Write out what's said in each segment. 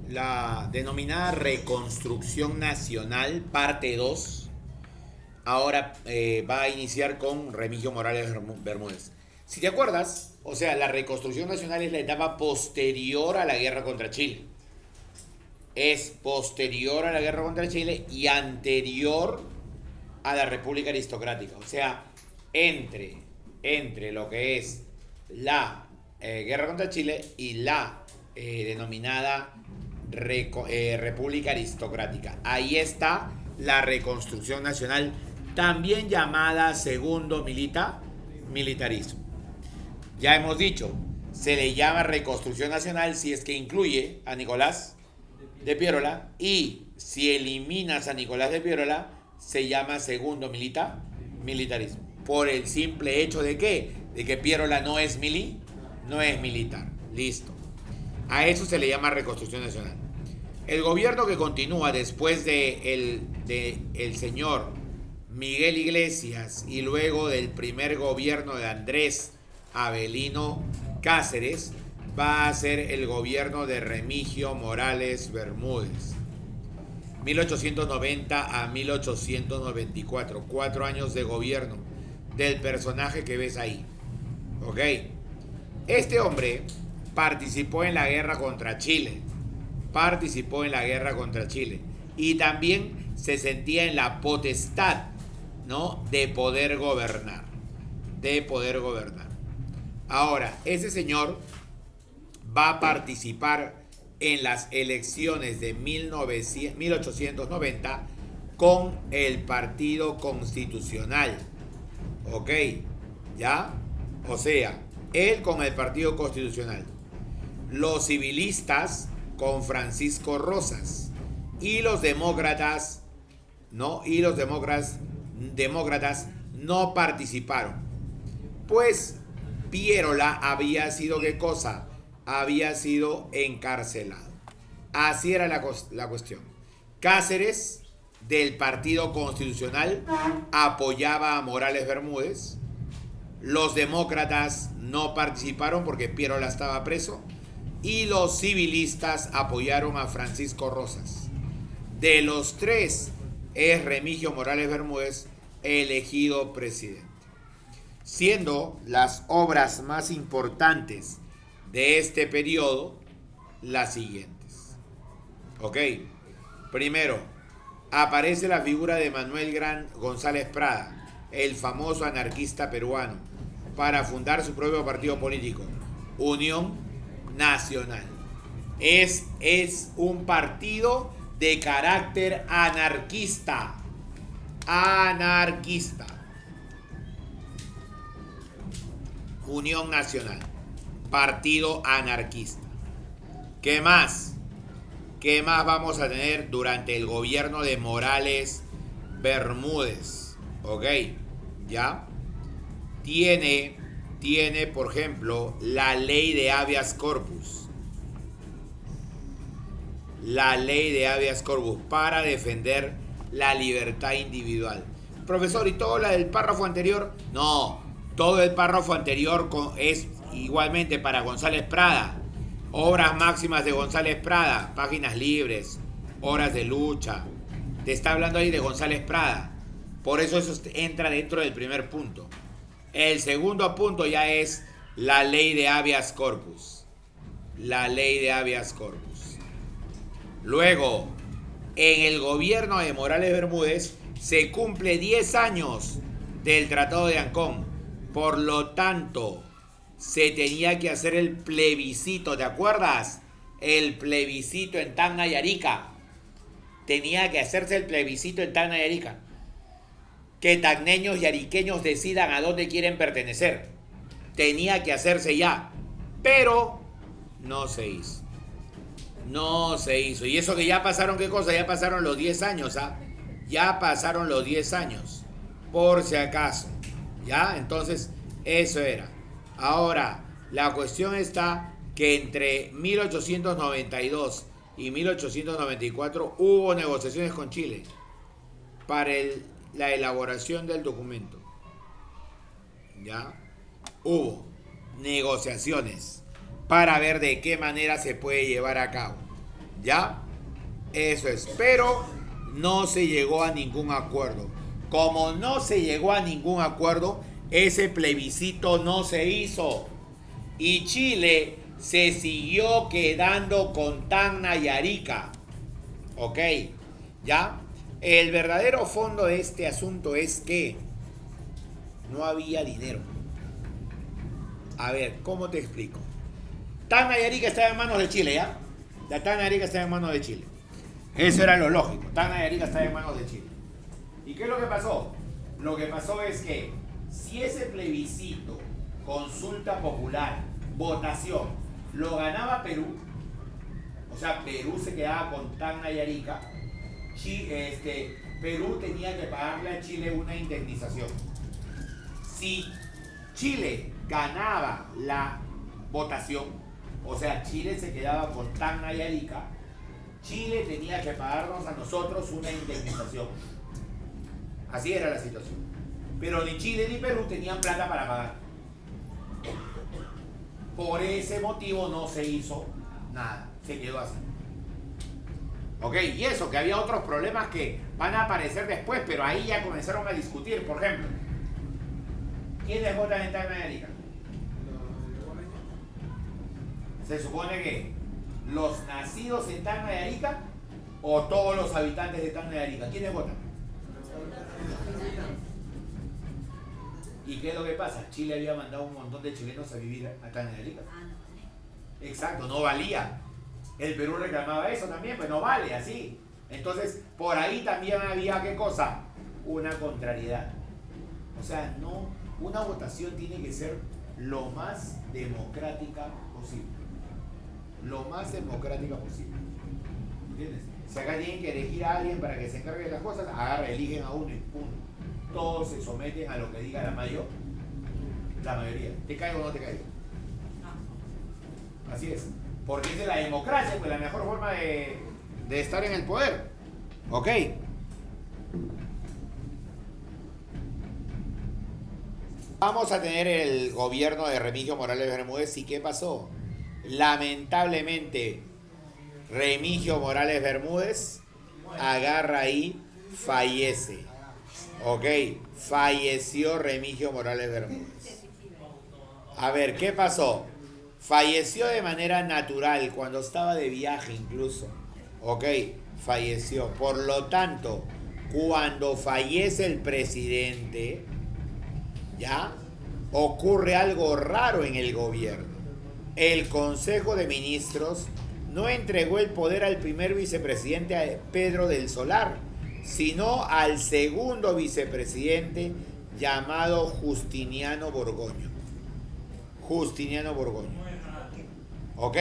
La denominada Reconstrucción Nacional, parte 2, ahora va a iniciar con Remigio Morales Bermúdez. Si te acuerdas, o sea, la Reconstrucción Nacional es la etapa posterior a la guerra contra Chile. Es posterior a la guerra contra Chile y anterior a la República Aristocrática. O sea, entre lo que es la guerra contra Chile y la denominada República Aristocrática. Ahí está la Reconstrucción Nacional, también llamada segundo militarismo. Ya hemos dicho, se le llama Reconstrucción Nacional si es que incluye a Nicolás de Piérola, y si eliminas a Nicolás de Piérola se llama segundo militarismo, por el simple hecho de que Piérola no es militar. Listo. A eso se le llama Reconstrucción Nacional. El gobierno que continúa después de el señor Miguel Iglesias y luego del primer gobierno de Andrés Avelino Cáceres va a ser el gobierno de Remigio Morales Bermúdez. 1890 a 1894, 4 años de gobierno del personaje que ves ahí. ¿Ok? Este hombre participó en la guerra contra Chile. Y también se sentía en la potestad, ¿no?, de poder gobernar. Ahora, ese señor va a participar en las elecciones de 1890 con el Partido Constitucional. ¿Ok? ¿Ya? O sea, él con el Partido Constitucional. Los civilistas con Francisco Rosas. Y los demócratas, ¿no? Y los demócratas no participaron. Pues Piérola había sido, ¿qué cosa? Había sido encarcelado. Así era la cuestión. Cáceres, del Partido Constitucional, apoyaba a Morales Bermúdez. Los demócratas no participaron porque Piérola estaba preso. Y los civilistas apoyaron a Francisco Rosas. De los tres, es Remigio Morales Bermúdez elegido presidente. Siendo las obras más importantes de este periodo las siguientes. ¿Ok? Primero, aparece la figura de Manuel González Prada, el famoso anarquista peruano, para fundar su propio partido político, Unión Nacional. Es un partido de carácter anarquista. Unión Nacional, partido anarquista. ¿Qué más? ¿Qué más vamos a tener durante el gobierno de Morales Bermúdez? ¿Ok? ¿Ya? Tiene, por ejemplo, la ley de habeas corpus. La ley de habeas corpus para defender la libertad individual. Profesor, ¿y todo la del párrafo anterior? No, todo el párrafo anterior es igualmente para González Prada. Obras máximas de González Prada, páginas libres, horas de lucha. Te está hablando ahí de González Prada. Por eso entra dentro del primer punto. El segundo punto ya es la ley de habeas corpus. Luego, en el gobierno de Morales Bermúdez se cumple 10 años del Tratado de Ancón. Por lo tanto, se tenía que hacer el plebiscito, ¿te acuerdas? El plebiscito en Tacna y Arica. Tenía que hacerse el plebiscito en Tacna y Arica. Que tacneños y ariqueños decidan a dónde quieren pertenecer. Tenía que hacerse ya. Pero no se hizo. Y eso que ya pasaron, ¿qué cosa? Ya pasaron los 10 años, ¿ah? Ya pasaron los 10 años. Por si acaso. ¿Ya? Entonces, eso era. Ahora, la cuestión está que entre 1892 y 1894 hubo negociaciones con Chile para la elaboración del documento. ¿Ya? Hubo negociaciones para ver de qué manera se puede llevar a cabo. ¿Ya? Eso es. Pero no se llegó a ningún acuerdo. Como no se llegó a ningún acuerdo, ese plebiscito no se hizo. Y Chile se siguió quedando con Tacna y Arica. ¿Ok? ¿Ya? El verdadero fondo de este asunto es que no había dinero. A ver, ¿cómo te explico? Tacna y Arica estaban en manos de Chile, ¿ya? La Tacna y Arica estaban en manos de Chile. Eso era lo lógico. Tacna y Arica estaban en manos de Chile. ¿Y qué es lo que pasó? Lo que pasó es que si ese plebiscito, consulta popular, votación, lo ganaba Perú, o sea, Perú se quedaba con Tacna y Arica, Perú tenía que pagarle a Chile una indemnización. Si Chile ganaba la votación, o sea, Chile se quedaba con Tacna y Arica, Chile tenía que pagarnos a nosotros una indemnización. Así era la situación. Pero ni Chile ni Perú tenían plata para pagar. Por ese motivo no se hizo nada. Se quedó así. Ok, y eso, que había otros problemas que van a aparecer después, pero ahí ya comenzaron a discutir. Por ejemplo, ¿quiénes votan en Tacna y Arica? Se supone que los nacidos en Tacna y Arica o todos los habitantes de Tacna y Arica. ¿Quiénes votan? ¿Y qué es lo que pasa? Chile había mandado un montón de chilenos a vivir a Tacna y Arica. Exacto, no valía. El Perú reclamaba eso también, pues no vale, así. Entonces, por ahí también había, ¿qué cosa? Una contrariedad. O sea, no, una votación tiene que ser lo más democrática posible. Lo más democrática posible. ¿Entiendes? Si acá tienen que elegir a alguien para que se encargue de las cosas, agarra, eligen a uno y punto. Todos se someten a lo que diga la mayoría. ¿Te caigo o no te caigo? Así es. Porque es de la democracia, pues la mejor forma de estar en el poder. ¿Ok? Vamos a tener el gobierno de Remigio Morales Bermúdez. ¿Y qué pasó? Lamentablemente, Remigio Morales Bermúdez agarra ahí, fallece. Ok, falleció Remigio Morales Bermúdez. A ver, ¿qué pasó? Falleció de manera natural, cuando estaba de viaje incluso. Ok, falleció. Por lo tanto, cuando fallece el presidente, ¿ya? Ocurre algo raro en el gobierno. El Consejo de Ministros no entregó el poder al primer vicepresidente Pedro del Solar, sino al segundo vicepresidente llamado Justiniano Borgoño. Justiniano Borgoño. ¿Ok?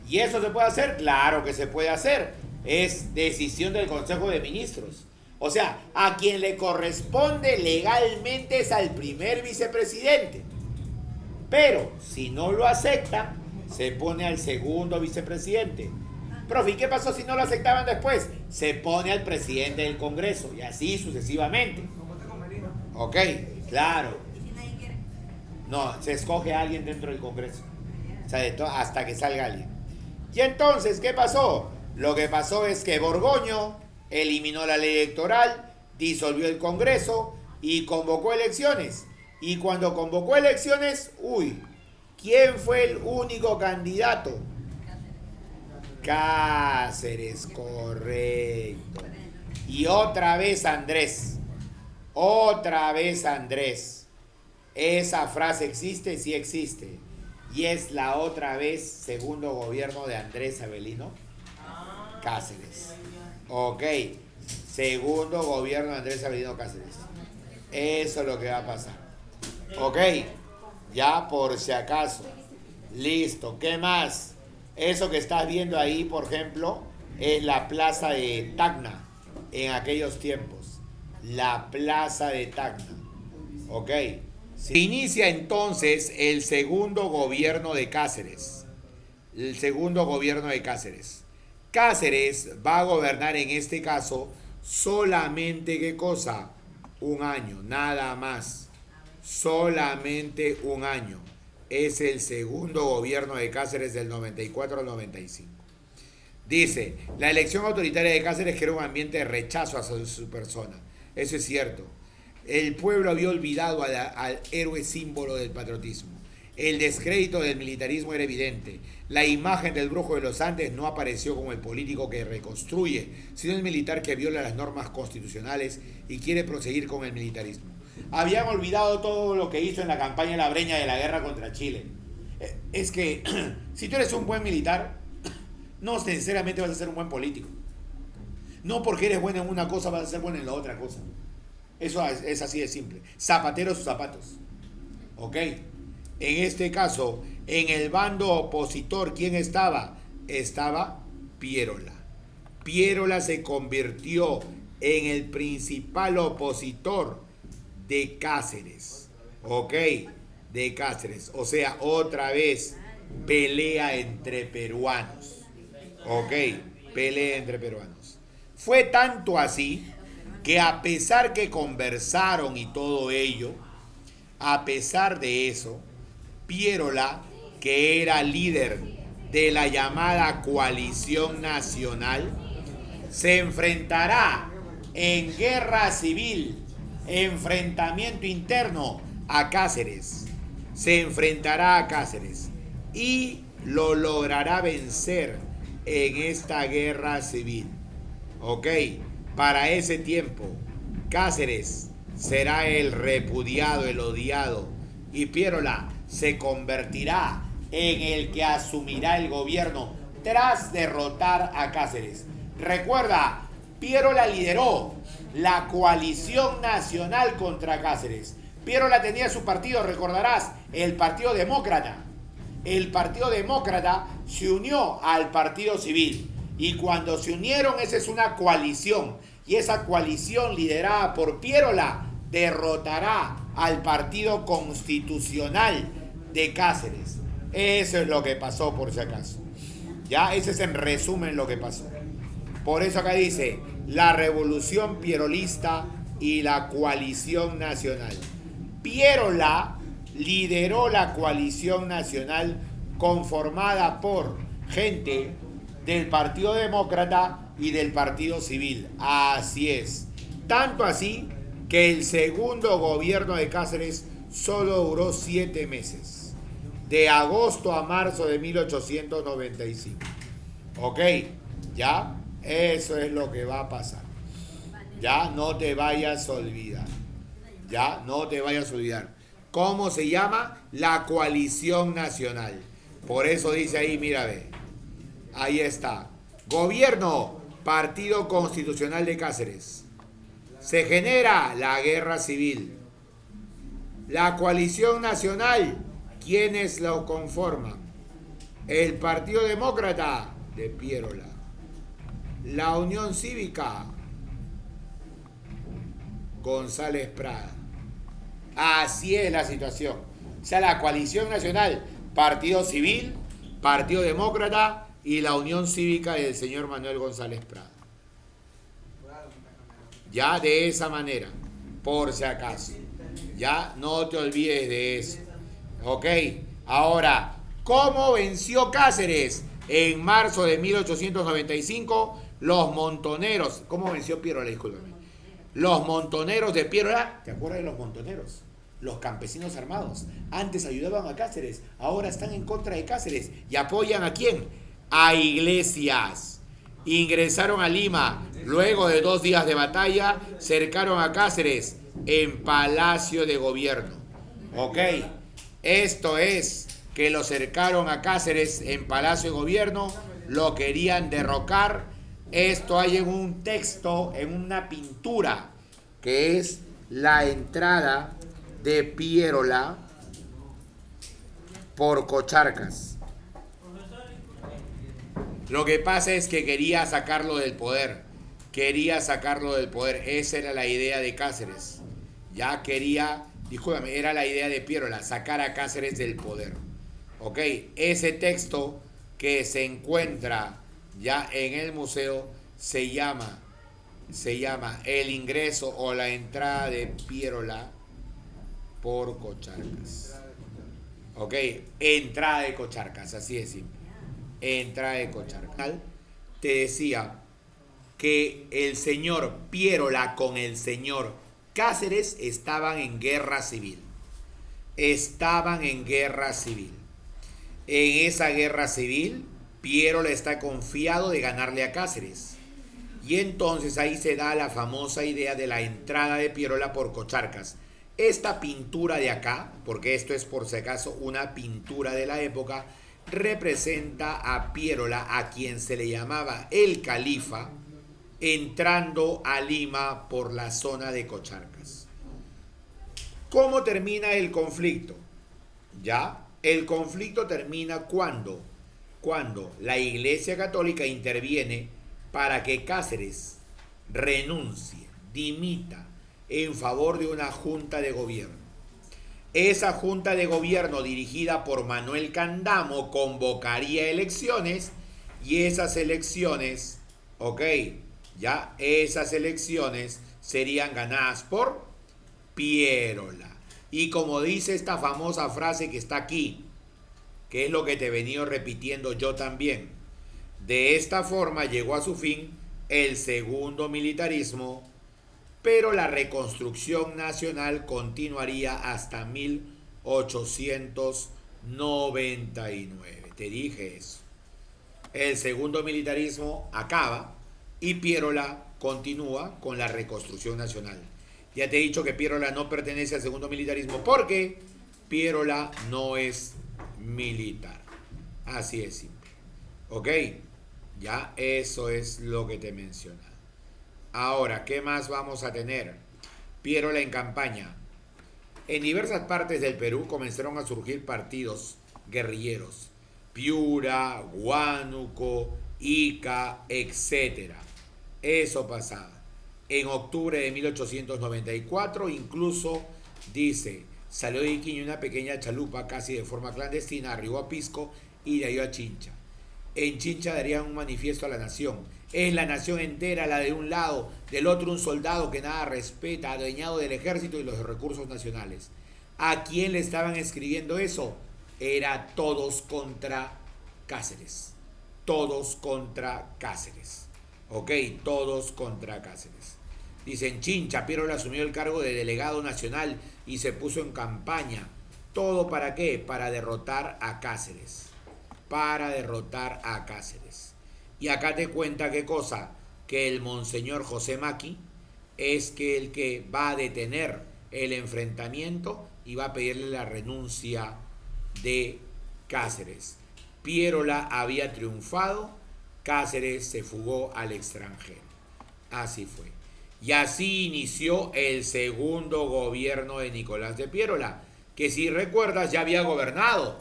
¿Y eso se puede hacer? Claro que se puede hacer. Es decisión del Consejo de Ministros. O sea, a quien le corresponde legalmente es al primer vicepresidente. Pero si no lo acepta, se pone al segundo vicepresidente. Profe, ¿y qué pasó si no lo aceptaban después? Se pone al presidente del Congreso y así sucesivamente. Ok, claro. ¿Y si nadie quiere? No, se escoge a alguien dentro del Congreso. O sea, hasta que salga alguien. Y entonces, ¿qué pasó? Lo que pasó es que Borgoño eliminó la ley electoral, disolvió el Congreso y convocó elecciones. Y cuando convocó elecciones, ¿quién fue el único candidato? Cáceres, correcto. Y otra vez Andrés. Otra vez Andrés. Esa frase existe, sí existe. Y es la otra vez segundo gobierno de Andrés Avelino Cáceres. Ok. Segundo gobierno de Andrés Avelino Cáceres. Eso es lo que va a pasar. Ok. Ya por si acaso. Listo. ¿Qué más? Eso que estás viendo ahí, por ejemplo, es la plaza de Tacna en aquellos tiempos. La plaza de Tacna. Ok. Se inicia entonces el segundo gobierno de Cáceres. El segundo gobierno de Cáceres. Cáceres va a gobernar en este caso solamente, ¿qué cosa? Un año, nada más. Solamente un año. Es el segundo gobierno de Cáceres del 94 al 95. Dice, la elección autoritaria de Cáceres crea un ambiente de rechazo hacia su persona. Eso es cierto. El pueblo había olvidado al héroe símbolo del patriotismo. El descrédito del militarismo era evidente. La imagen del brujo de los Andes no apareció como el político que reconstruye, sino el militar que viola las normas constitucionales y quiere proseguir con el militarismo. Habían olvidado todo lo que hizo en la campaña de la Breña de la guerra contra Chile. Es que si tú eres un buen militar, no necesariamente vas a ser un buen político. No porque eres bueno en una cosa vas a ser bueno en la otra cosa. Eso es así de simple. Zapatero sus zapatos. ¿Ok? En este caso, en el bando opositor, ¿quién estaba? Estaba Piérola. Piérola se convirtió en el principal opositor de Cáceres. ¿Ok? De Cáceres. O sea, otra vez, pelea entre peruanos. ¿Ok? Pelea entre peruanos. Fue tanto así que a pesar que conversaron y todo ello, a pesar de eso, Piérola, que era líder de la llamada coalición nacional, se enfrentará en guerra civil, enfrentamiento interno a Cáceres. Se enfrentará a Cáceres y lo logrará vencer en esta guerra civil. Ok, para ese tiempo, Cáceres será el repudiado, el odiado, y Piérola se convertirá en el que asumirá el gobierno tras derrotar a Cáceres. Recuerda, Piérola lideró la coalición nacional contra Cáceres. Piérola tenía su partido, recordarás, el Partido Demócrata. El Partido Demócrata se unió al Partido Civil. Y cuando se unieron, esa es una coalición. Y esa coalición liderada por Piérola derrotará al Partido Constitucional de Cáceres. Eso es lo que pasó, por si acaso. Ya, ese es en resumen lo que pasó. Por eso acá dice, la revolución pierolista y la coalición nacional. Piérola lideró la coalición nacional conformada por gente del Partido Demócrata y del Partido Civil. Así es. Tanto así que el segundo gobierno de Cáceres solo duró 7 meses. De agosto a marzo de 1895. ¿Ok? ¿Ya? Eso es lo que va a pasar. Ya no te vayas a olvidar. Ya no te vayas a olvidar. ¿Cómo se llama? La coalición nacional. Por eso dice ahí, mira, ve. Ahí está. Gobierno, Partido Constitucional de Cáceres. Se genera la guerra civil. La coalición nacional, ¿quiénes lo conforman? El Partido Demócrata de Piérola. La Unión Cívica, González Prada. Así es la situación. O sea, la coalición nacional, Partido Civil, Partido Demócrata y la Unión Cívica del señor Manuel González Prada. Ya de esa manera, por si acaso. Ya no te olvides de eso. Ok, ahora, ¿cómo venció Cáceres? En marzo de 1895, los montoneros. ¿Cómo venció Piérola? Discúlpame. Los montoneros de Piérola. ¿Te acuerdas de los montoneros? Los campesinos armados. Antes ayudaban a Cáceres, ahora están en contra de Cáceres. ¿Y apoyan a quién? A Iglesias. Ingresaron a Lima. Luego de 2 días de batalla, cercaron a Cáceres en Palacio de Gobierno. Ok, esto es que lo cercaron a Cáceres en Palacio de Gobierno, lo querían derrocar. Esto hay en un texto, en una pintura, que es la entrada de Piérola por Cocharcas. Lo que pasa es que quería sacarlo del poder. Quería sacarlo del poder. Esa era la idea de Cáceres. Ya quería, discúlpame, era la idea de Piérola, sacar a Cáceres del poder. Ok, ese texto que se encuentra ya en el museo se llama El ingreso o la entrada de Piérola por Cocharcas. Ok, entrada de Cocharcas, así de simple. Entrada de Cocharcas. te decía que el señor Pierola con el señor Cáceres estaban en guerra civil. Estaban en guerra civil. En esa guerra civil, Pierola está confiado de ganarle a Cáceres. Y entonces ahí se da la famosa idea de la entrada de Pierola por Cocharcas. Esta pintura de acá, porque esto es por si acaso una pintura de la época, representa a Pierola, a quien se le llamaba el califa, entrando a Lima por la zona de Cocharcas. ¿Cómo termina el conflicto? Ya, el conflicto termina cuando la Iglesia Católica interviene para que Cáceres renuncie, dimita en favor de una junta de gobierno. Esa junta de gobierno dirigida por Manuel Candamo convocaría elecciones y esas elecciones, ya esas elecciones serían ganadas por Pierola. Y como dice esta famosa frase que está aquí, que es lo que te he venido repitiendo yo también, de esta forma llegó a su fin el segundo militarismo, pero la reconstrucción nacional continuaría hasta 1899. Te dije eso. El segundo militarismo acaba y Pierola continúa con la reconstrucción nacional. Ya te he dicho que Pierola no pertenece al segundo militarismo porque Pierola no es militar. Así es simple. ¿Ok? Ya eso es lo que te he mencionado. Ahora, ¿qué más vamos a tener? Pierola en campaña. En diversas partes del Perú comenzaron a surgir partidos guerrilleros. Piura, Huánuco, Ica, etc. Eso pasaba. En octubre de 1894, incluso, dice, salió de Iquiño una pequeña chalupa casi de forma clandestina, arribó a Pisco y de ahí a Chincha. En Chincha darían un manifiesto a la nación. Es la nación entera la de un lado, del otro un soldado que nada respeta, adueñado del ejército y los recursos nacionales. ¿A quién le estaban escribiendo eso? Era todos contra Cáceres. Todos contra Cáceres. Todos contra Cáceres. Dicen, Chincha, Pierola asumió el cargo de delegado nacional y se puso en campaña. ¿Todo para qué? Para derrotar a Cáceres. Para derrotar a Cáceres. Y acá te cuenta qué cosa, que el monseñor José Maki es que el que va a detener el enfrentamiento y va a pedirle la renuncia de Cáceres. Pierola había triunfado, Cáceres se fugó al extranjero. Así fue. Y así inició el segundo gobierno de Nicolás de Pierola, que si recuerdas ya había gobernado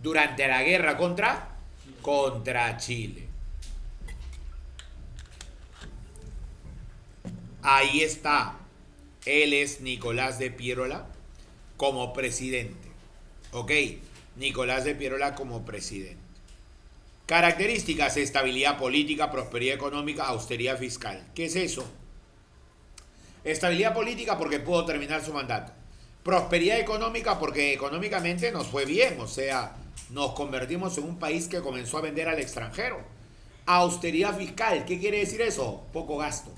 durante la guerra contra Chile. Ahí está. Él es Nicolás de Pierola como presidente. Nicolás de Pierola como presidente. Características: estabilidad política, prosperidad económica, austeridad fiscal. ¿Qué es eso? Estabilidad política porque pudo terminar su mandato. Prosperidad económica porque económicamente nos fue bien, o sea, nos convertimos en un país que comenzó a vender al extranjero. Austeridad fiscal, ¿qué quiere decir eso? Poco gasto.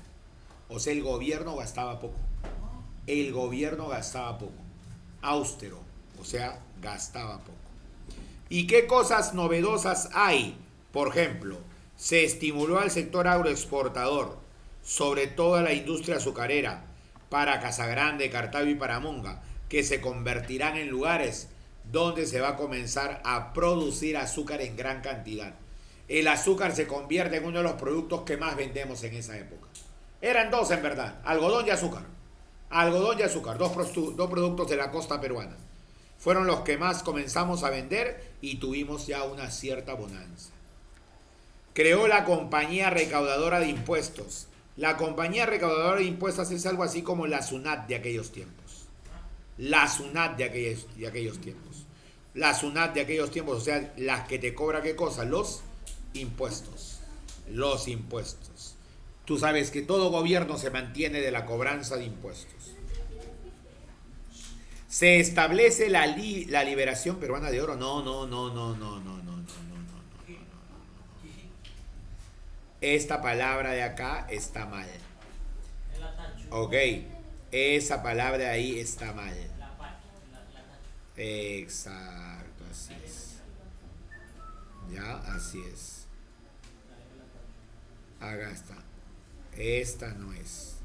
O sea, el gobierno gastaba poco. El gobierno gastaba poco. Austero, o sea, gastaba poco. ¿Y qué cosas novedosas hay? Por ejemplo, se estimuló al sector agroexportador, sobre todo a la industria azucarera, para Casagrande, Cartago y Paramonga, que se convertirán en lugares donde se va a comenzar a producir azúcar en gran cantidad. El azúcar se convierte en uno de los productos que más vendemos en esa época. Eran dos en verdad, algodón y azúcar. Algodón y azúcar, dos productos de la costa peruana. Fueron los que más comenzamos a vender y tuvimos ya una cierta bonanza. Creó la compañía recaudadora de impuestos. La compañía recaudadora de impuestos es algo así como la SUNAT de aquellos tiempos. La SUNAT de aquellos tiempos. La SUNAT de aquellos tiempos, o sea, las que te cobra qué cosa, los impuestos. Los impuestos. Tú sabes que todo gobierno se mantiene de la cobranza de impuestos. Se establece la liberación peruana de oro. No. Esta palabra de acá está mal. Ok. Esa palabra de ahí está mal. Exacto, así es. Ya, así es. Acá está. Esta no es.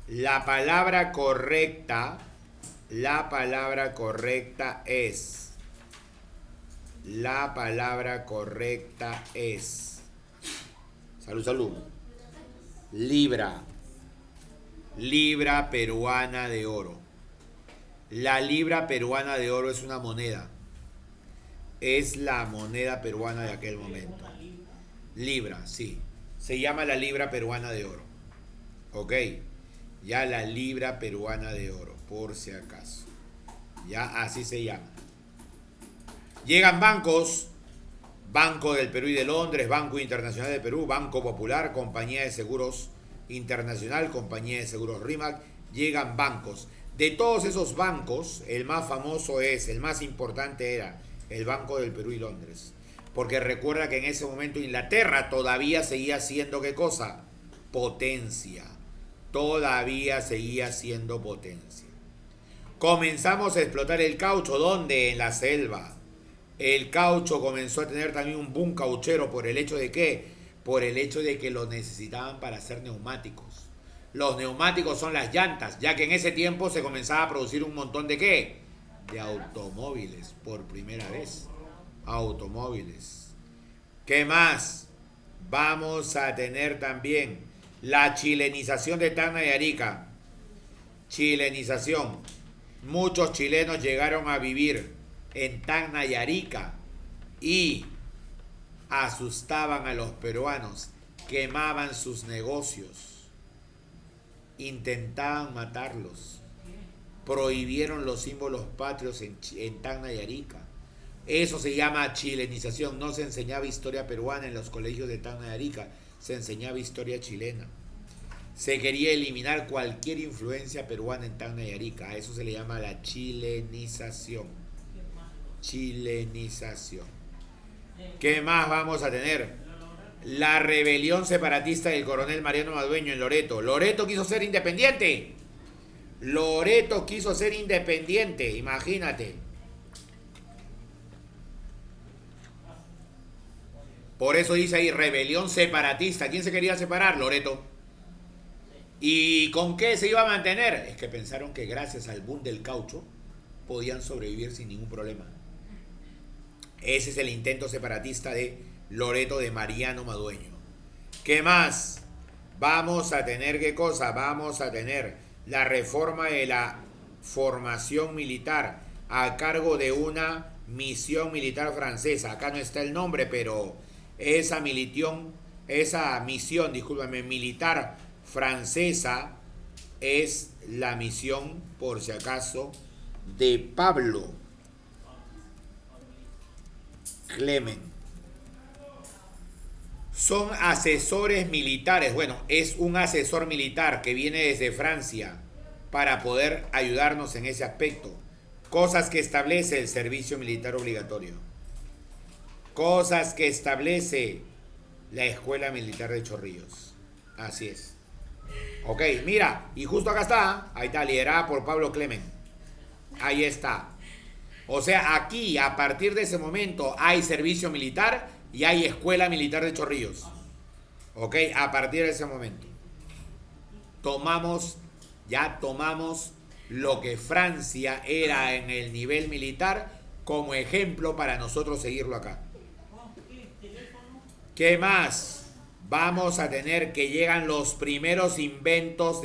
La palabra correcta es. La palabra correcta es. Salud, salud. Libra. Libra peruana de oro. La libra peruana de oro es una moneda. Es la moneda peruana de aquel momento. Libra, sí. Se llama la libra peruana de oro. Ok. Ya la libra peruana de oro, por si acaso. Ya así se llama. Llegan bancos. Banco del Perú y de Londres, Banco Internacional de Perú, Banco Popular, Compañía de Seguros Internacional, Compañía de Seguros RIMAC. Llegan bancos. De todos esos bancos, el más famoso el más importante era el Banco del Perú y Londres. Porque recuerda que en ese momento Inglaterra todavía seguía siendo, ¿qué cosa? Potencia. Todavía seguía siendo potencia. Comenzamos a explotar el caucho. ¿Dónde? En la selva. El caucho comenzó a tener también un boom cauchero. ¿Por el hecho de qué? Por el hecho de que lo necesitaban para hacer neumáticos. Los neumáticos son las llantas, ya que en ese tiempo se comenzaba a producir un montón de ¿qué? De automóviles, por primera vez. Automóviles. ¿Qué más? Vamos a tener también la chilenización de Tacna y Arica. Chilenización. Muchos chilenos llegaron a vivir en Tacna y Arica y asustaban a los peruanos, quemaban sus negocios, intentaban matarlos, prohibieron los símbolos patrios en Tacna y Arica. Eso se llama chilenización. No se enseñaba historia peruana en los colegios de Tacna y Arica, se enseñaba historia chilena. Se quería eliminar cualquier influencia peruana en Tacna y Arica. A eso se le llama la chilenización. Chilenización. ¿Qué más vamos a tener? La rebelión separatista del coronel Mariano Madueño en Loreto. Loreto quiso ser independiente. Loreto quiso ser independiente, imagínate. Por eso dice ahí rebelión separatista. ¿Quién se quería separar? Loreto. ¿Y con qué se iba a mantener? Es que pensaron que gracias al boom del caucho podían sobrevivir sin ningún problema. Ese es el intento separatista de Loreto de Mariano Madueño. ¿Qué más? Vamos a tener, ¿qué cosa? Vamos a tener la reforma de la formación militar a cargo de una misión militar francesa. Acá no está el nombre, pero esa misión, militar francesa es la misión, por si acaso, de Pablo Clement. Son asesores militares. Bueno, es un asesor militar que viene desde Francia para poder ayudarnos en ese aspecto. Cosas que establece el servicio militar obligatorio. Cosas que establece la Escuela Militar de Chorrillos. Así es. Ok, mira, y justo acá está, ahí está, liderada por Pablo Clement. Ahí está. O sea, aquí, a partir de ese momento, hay servicio militar y hay Escuela Militar de Chorrillos. Ok, a partir de ese momento. Tomamos lo que Francia era en el nivel militar como ejemplo para nosotros seguirlo acá. ¿Qué más? Vamos a tener que llegan los primeros inventos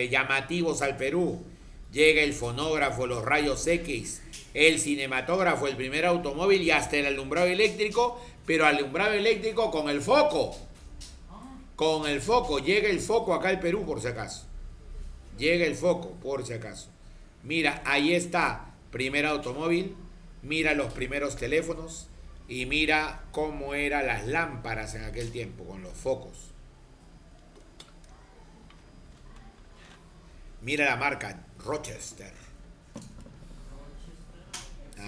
llamativos al Perú. Llega el fonógrafo, los rayos X, el cinematógrafo, el primer automóvil y hasta el alumbrado eléctrico, pero alumbrado eléctrico con el foco. Con el foco, llega el foco acá al Perú por si acaso. Llega el foco por si acaso. Mira, ahí está, primer automóvil, mira los primeros teléfonos. Y mira cómo eran las lámparas en aquel tiempo, con los focos. Mira la marca, Rochester.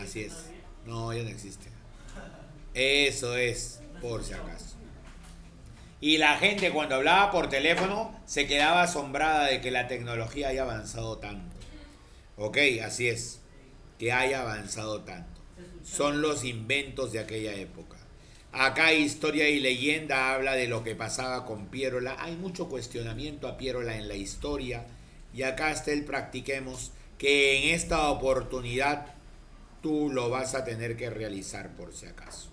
Así es. No, ya no existe. Eso es. por si acaso. Y la gente cuando hablaba por teléfono se quedaba asombrada de que la tecnología haya avanzado tanto. Ok, así es, que haya avanzado tanto. Son los inventos de aquella época. Acá Historia y Leyenda habla de lo que pasaba con Pierola. Hay mucho cuestionamiento a Pierola en la historia. Y acá está el practiquemos, que en esta oportunidad tú lo vas a tener que realizar por si acaso.